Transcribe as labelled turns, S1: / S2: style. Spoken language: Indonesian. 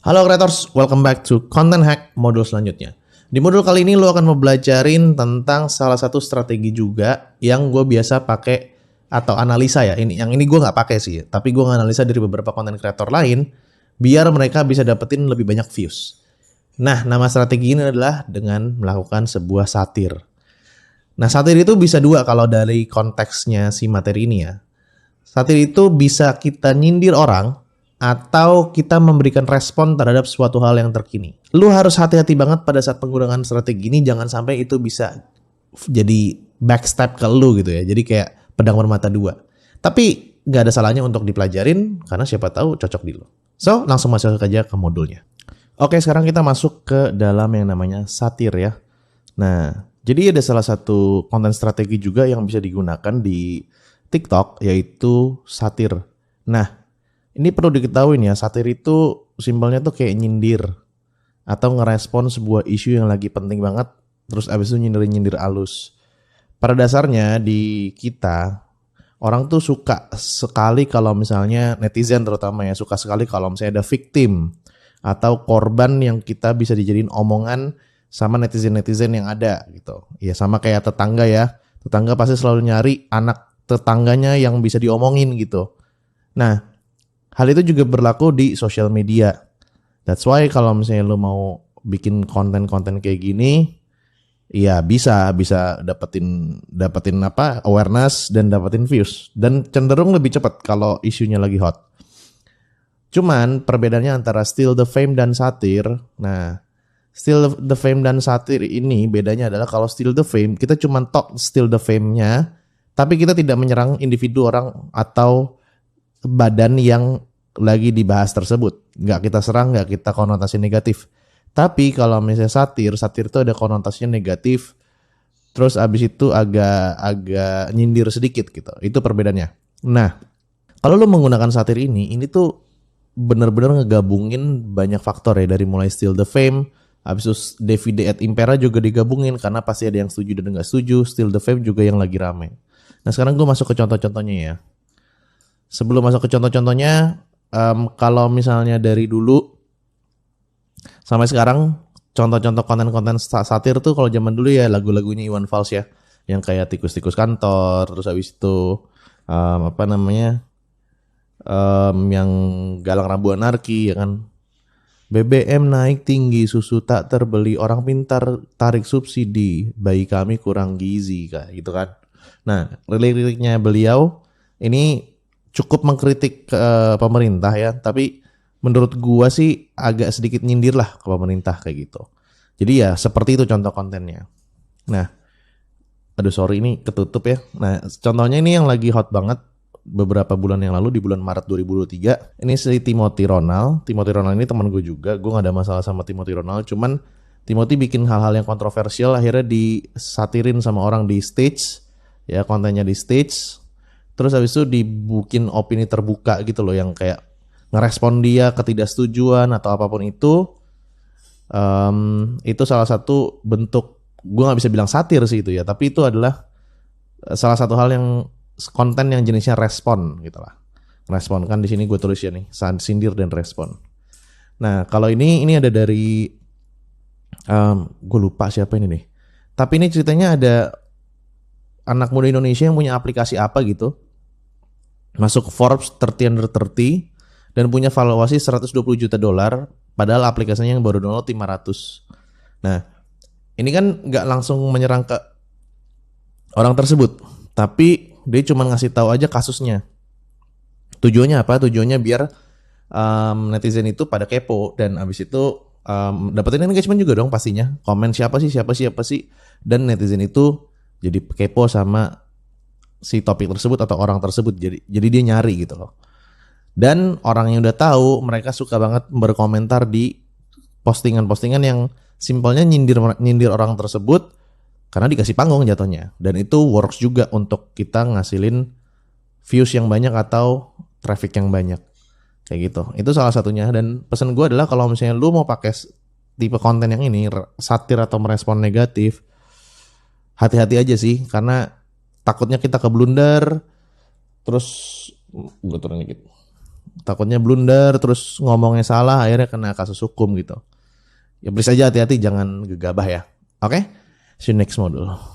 S1: Halo creators, welcome back to Content Hack modul selanjutnya. Di modul kali ini lo akan mau belajarin tentang salah satu strategi juga yang gue biasa pakai atau analisa ya. Yang ini gue nggak pakai sih, tapi gue nganalisa dari beberapa content creator lain biar mereka bisa dapetin lebih banyak views. Nah, nama strategi ini adalah dengan melakukan sebuah satir. Nah, satir itu bisa dua kalau dari konteksnya si materi ini ya. Satir itu bisa kita nyindir orang atau kita memberikan respon terhadap suatu hal yang terkini. Lu harus hati-hati banget pada saat penggunaan strategi ini, jangan sampai itu bisa jadi backstep ke lu gitu ya. Jadi kayak pedang bermata dua. Tapi gak ada salahnya untuk dipelajarin karena siapa tahu cocok di lu. So, langsung masuk aja ke modulnya. Oke, sekarang kita masuk ke dalam yang namanya satir ya. Nah, jadi ada salah satu konten strategi juga yang bisa digunakan di TikTok yaitu satir. Nah, ini perlu diketahui ya, satir itu simpelnya tuh kayak nyindir atau ngerespon sebuah isu yang lagi penting banget, terus abis itu nyindir-nyindir alus. Pada dasarnya di kita, orang tuh suka sekali kalau misalnya netizen terutama ya, suka sekali kalau misalnya ada victim atau korban yang kita bisa dijadiin omongan sama netizen-netizen yang ada gitu. Ya sama kayak tetangga ya, tetangga pasti selalu nyari anak tetangganya yang bisa diomongin gitu. Nah, hal itu juga berlaku di sosial media. That's why kalau misalnya lo mau bikin konten-konten kayak gini, ya bisa dapetin apa awareness dan dapetin views dan cenderung lebih cepat kalau isunya lagi hot. Cuman perbedaannya antara steal the fame dan satir. Nah, steal the fame dan satir ini bedanya adalah kalau steal the fame kita cuma steal the fame-nya, tapi kita tidak menyerang individu orang atau badan yang lagi dibahas tersebut. Nggak kita serang, nggak kita konotasi negatif. Tapi kalau misalnya satir itu ada konotasinya negatif. Terus abis itu agak nyindir sedikit gitu. Itu perbedaannya. Nah, kalau lo menggunakan satir ini tuh bener-bener ngegabungin banyak faktor ya. Dari mulai steal the fame, abis itu Davide et Impera juga digabungin karena pasti ada yang setuju dan nggak setuju. Steal the fame juga yang lagi rame. Nah sekarang gue masuk ke contoh-contohnya ya. Sebelum masuk ke contoh-contohnya, kalau misalnya dari dulu sampai sekarang, contoh-contoh konten-konten satir tuh kalau zaman dulu ya lagu-lagunya Iwan Fals ya, yang kayak tikus-tikus kantor, terus habis itu yang Galang Rambu Anarki ya kan. BBM naik tinggi, susu tak terbeli, orang pintar tarik subsidi, bayi kami kurang gizi kayak gitu kan. Nah, lirik-liriknya beliau ini cukup mengkritik pemerintah ya, tapi menurut gua sih agak sedikit nyindir lah ke pemerintah kayak gitu. Jadi ya seperti itu contoh kontennya. Nah, aduh sorry ini ketutup ya. Nah, contohnya ini yang lagi hot banget beberapa bulan yang lalu di bulan Maret 2023. Ini si Timothy Ronald. Timothy Ronald ini teman gue juga. Gue gak ada masalah sama Timothy Ronald, cuman Timothy bikin hal-hal yang kontroversial akhirnya disatirin sama orang di stage. Ya kontennya di stage, terus habis itu dibikin opini terbuka gitu loh yang kayak ngerespon dia ketidaksetujuan atau apapun itu. Itu salah satu bentuk, gue nggak bisa bilang satir sih itu ya, tapi itu adalah salah satu hal yang konten yang jenisnya respon gitu lah. Respon kan di sini gue tulis ya nih, sindir dan respon. Nah kalau ini ada dari gue lupa siapa ini nih, tapi ini ceritanya ada anak muda Indonesia yang punya aplikasi apa gitu, masuk Forbes 30 Under 30 dan punya valuasi $120 juta, padahal aplikasinya yang baru download 500. Nah, ini kan nggak langsung menyerang ke orang tersebut, tapi dia cuma ngasih tahu aja kasusnya. Tujuannya apa? Tujuannya biar netizen itu pada kepo dan abis itu dapetin engagement juga dong pastinya. Komen siapa sih, dan netizen itu jadi kepo sama si topik tersebut atau orang tersebut, jadi dia nyari gitu loh. Dan orang yang udah tahu mereka suka banget berkomentar di postingan-postingan yang simpelnya nyindir orang tersebut karena dikasih panggung jatuhnya. Dan itu works juga untuk kita ngasilin views yang banyak atau traffic yang banyak kayak gitu. Itu salah satunya. Dan pesan gue adalah kalau misalnya lu mau pakai tipe konten yang ini, satir atau merespon negatif, hati-hati aja sih, karena takutnya kita keblunder. Terus gue turun dikit. Takutnya blunder terus ngomongnya salah akhirnya kena kasus hukum gitu. Ya please aja hati-hati jangan gegabah ya. Oke? See you next modul.